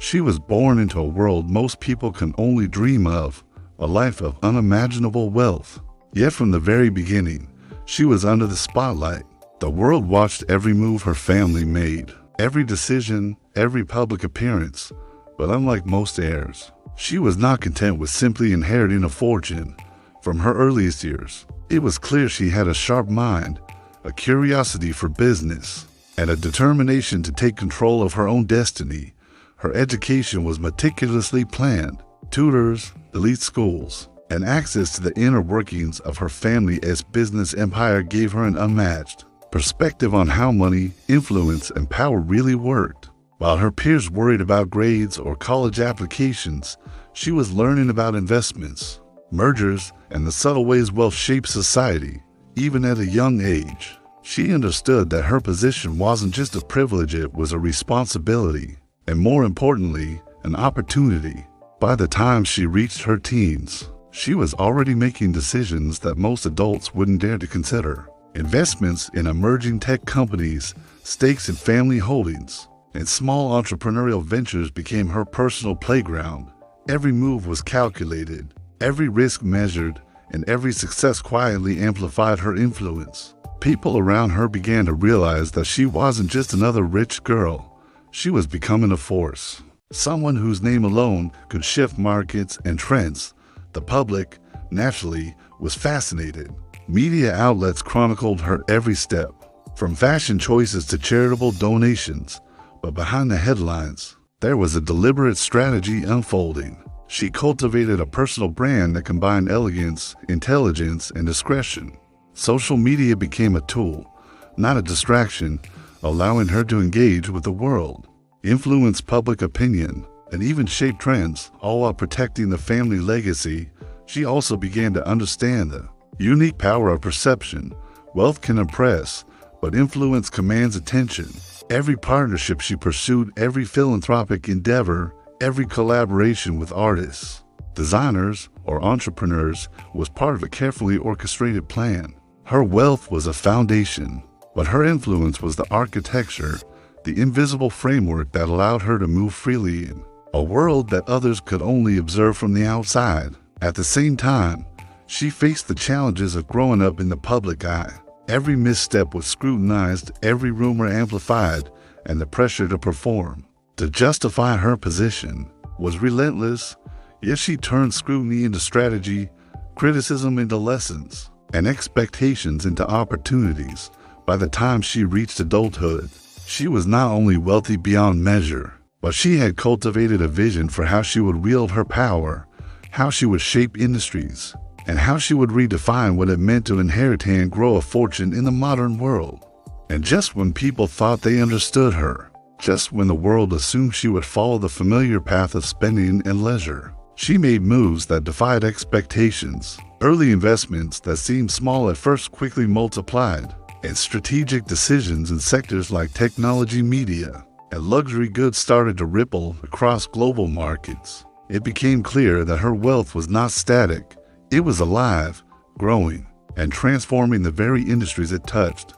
She was born into a world most people can only dream of, a life of unimaginable wealth. Yet from the very beginning, she was under the spotlight. The world watched every move her family made, every decision, every public appearance. But unlike most heirs, she was not content with simply inheriting a fortune. From her earliest years, it was clear she had a sharp mind, a curiosity for business, and a determination to take control of her own destiny. Her education was meticulously planned. Tutors, elite schools, and access to the inner workings of her family's business empire gave her an unmatched perspective on how money, influence, and power really worked. While her peers worried about grades or college applications, she was learning about investments, mergers, and the subtle ways wealth shapes society. Even at a young age, she understood that her position wasn't just a privilege, it was a responsibility, and more importantly, an opportunity. By the time she reached her teens, she was already making decisions that most adults wouldn't dare to consider. Investments in emerging tech companies, stakes in family holdings, and small entrepreneurial ventures became her personal playground. Every move was calculated, every risk measured, and every success quietly amplified her influence. People around her began to realize that she wasn't just another rich girl. She was becoming a force, someone whose name alone could shift markets and trends. The public, naturally, was fascinated. Media outlets chronicled her every step, from fashion choices to charitable donations. But behind the headlines, there was a deliberate strategy unfolding. She cultivated a personal brand that combined elegance, intelligence, and discretion. Social media became a tool, not a distraction, allowing her to engage with the world, influence public opinion, and even shape trends, all while protecting the family legacy. She also began to understand the unique power of perception. Wealth can impress, but influence commands attention. Every partnership she pursued, every philanthropic endeavor, every collaboration with artists, designers, or entrepreneurs was part of a carefully orchestrated plan. Her wealth was a foundation, but her influence was the architecture, the invisible framework that allowed her to move freely in a world that others could only observe from the outside. At the same time, she faced the challenges of growing up in the public eye. Every misstep was scrutinized, every rumor amplified, and the pressure to perform, to justify her position, was relentless. Yet she turned scrutiny into strategy, criticism into lessons, and expectations into opportunities. By the time she reached adulthood, she was not only wealthy beyond measure, but she had cultivated a vision for how she would wield her power, how she would shape industries, and how she would redefine what it meant to inherit and grow a fortune in the modern world. And just when people thought they understood her, just when the world assumed she would follow the familiar path of spending and leisure, she made moves that defied expectations. Early investments that seemed small at first quickly multiplied, and strategic decisions in sectors like technology, media, and luxury goods started to ripple across global markets. It became clear that her wealth was not static. It was alive, growing, and transforming the very industries it touched.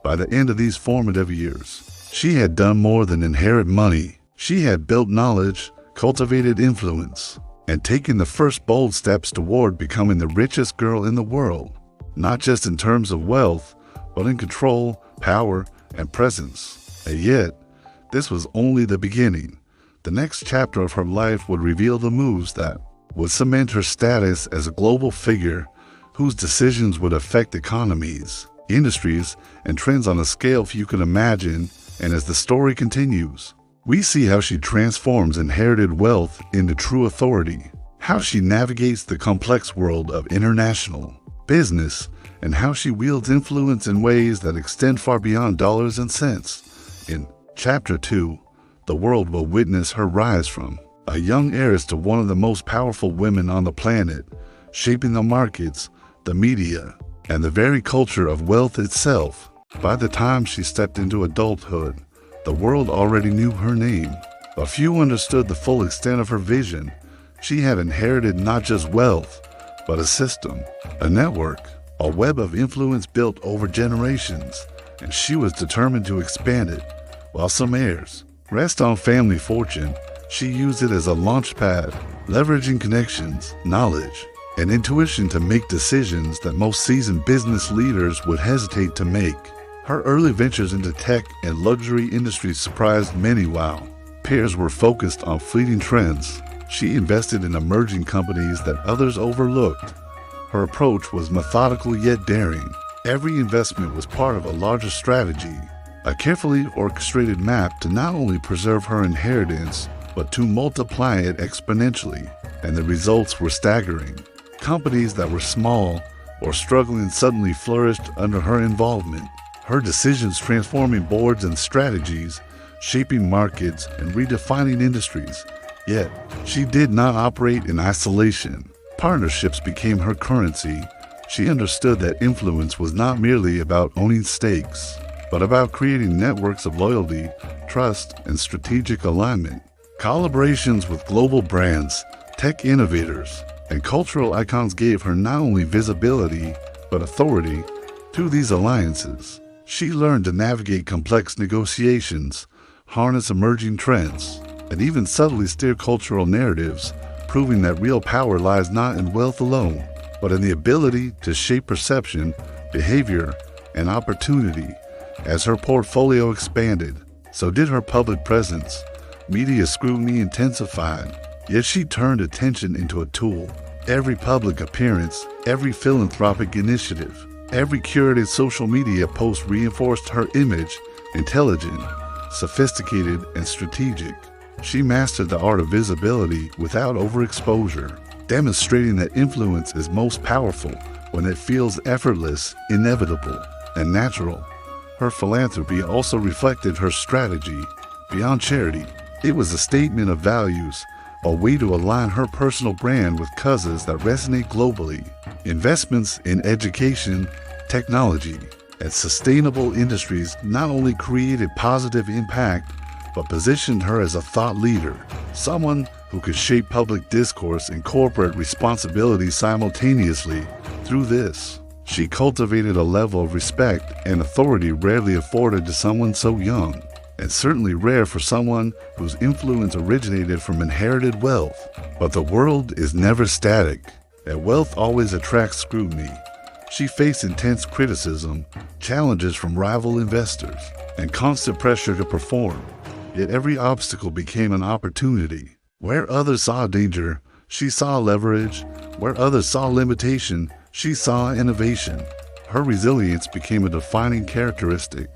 By the end of these formative years, she had done more than inherit money. She had built knowledge, cultivated influence, and taken the first bold steps toward becoming the richest girl in the world, not just in terms of wealth, but in control, power, and presence. And yet, this was only the beginning. The next chapter of her life would reveal the moves that would cement her status as a global figure whose decisions would affect economies, industries, and trends on a scale few could imagine. And as the story continues, we see how she transforms inherited wealth into true authority, how she navigates the complex world of international business, and how she wields influence in ways that extend far beyond dollars and cents. In Chapter 2, the world will witness her rise from a young heiress to one of the most powerful women on the planet, shaping the markets, the media, and the very culture of wealth itself. By the time she stepped into adulthood, the world already knew her name, but few understood the full extent of her vision. She had inherited not just wealth, but a system, a network, a web of influence built over generations, and she was determined to expand it. While some heirs rest on family fortune, She used it as a launchpad, leveraging connections, knowledge, and intuition to make decisions that most seasoned business leaders would hesitate to make. Her early ventures into tech and luxury industries surprised many while peers were focused on fleeting trends. She invested in emerging companies that others overlooked. Her approach was methodical yet daring. Every investment was part of a larger strategy, a carefully orchestrated map to not only preserve her inheritance, but to multiply it exponentially, and the results were staggering. Companies that were small or struggling suddenly flourished under her involvement. Her decisions transforming boards and strategies, shaping markets, and redefining industries. Yet, she did not operate in isolation. Partnerships became her currency. She understood that influence was not merely about owning stakes, but about creating networks of loyalty, trust, and strategic alignment. Collaborations with global brands, tech innovators, and cultural icons gave her not only visibility, but authority. Through these alliances, she learned to navigate complex negotiations, harness emerging trends, and even subtly steer cultural narratives, proving that real power lies not in wealth alone, but in the ability to shape perception, behavior, and opportunity. As her portfolio expanded, so did her public presence. Media scrutiny intensified, yet she turned attention into a tool. Every public appearance, every philanthropic initiative, every curated social media post reinforced her image, intelligent, sophisticated, and strategic. She mastered the art of visibility without overexposure, demonstrating that influence is most powerful when it feels effortless, inevitable, and natural. Her philanthropy also reflected her strategy. Beyond charity, it was a statement of values, a way to align her personal brand with causes that resonate globally. Investments in education, technology, and sustainable industries not only created positive impact, but positioned her as a thought leader, someone who could shape public discourse and corporate responsibility simultaneously. Through this, she cultivated a level of respect and authority rarely afforded to someone so young, and certainly rare for someone whose influence originated from inherited wealth. But the world is never static, and wealth always attracts scrutiny. She faced intense criticism, challenges from rival investors, and constant pressure to perform. Yet every obstacle became an opportunity. Where others saw danger, she saw leverage. Where others saw limitation, she saw innovation. Her resilience became a defining characteristic.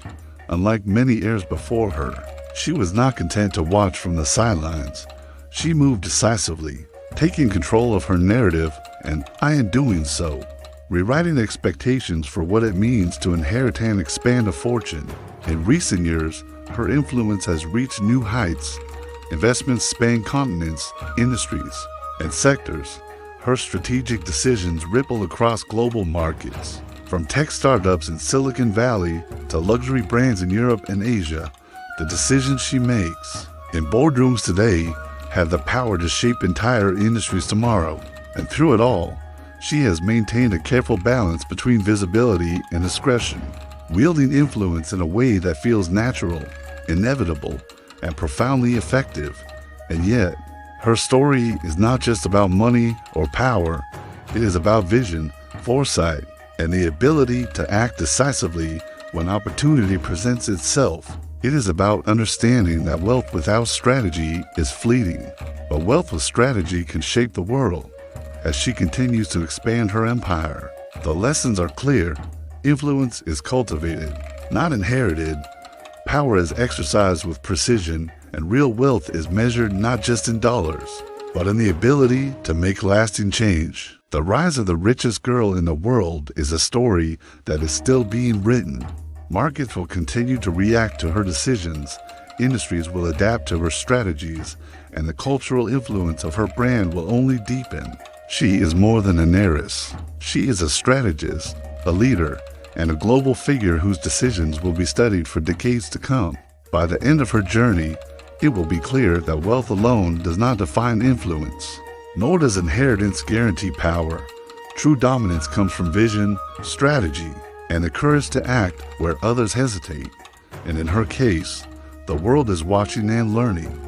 Unlike many heirs before her, she was not content to watch from the sidelines. She moved decisively, taking control of her narrative and, in doing so, rewriting expectations for what it means to inherit and expand a fortune. In recent years, her influence has reached new heights. Investments span continents, industries, and sectors. Her strategic decisions ripple across global markets. From tech startups in Silicon Valley to luxury brands in Europe and Asia, the decisions she makes in boardrooms today have the power to shape entire industries tomorrow. And through it all, she has maintained a careful balance between visibility and discretion, wielding influence in a way that feels natural, inevitable, and profoundly effective. And yet, her story is not just about money or power. It is about vision, foresight, and the ability to act decisively when opportunity presents itself. It is about understanding that wealth without strategy is fleeting, but wealth with strategy can shape the world. As she continues to expand her empire, the lessons are clear. Influence is cultivated, not inherited. Power is exercised with precision, and real wealth is measured not just in dollars, but in the ability to make lasting change. The rise of the richest girl in the world is a story that is still being written. Markets will continue to react to her decisions, industries will adapt to her strategies, and the cultural influence of her brand will only deepen. She is more than an heiress. She is a strategist, a leader, and a global figure whose decisions will be studied for decades to come. By the end of her journey, it will be clear that wealth alone does not define influence, nor does inheritance guarantee power. True dominance comes from vision, strategy, and the courage to act where others hesitate. And in her case, the world is watching and learning.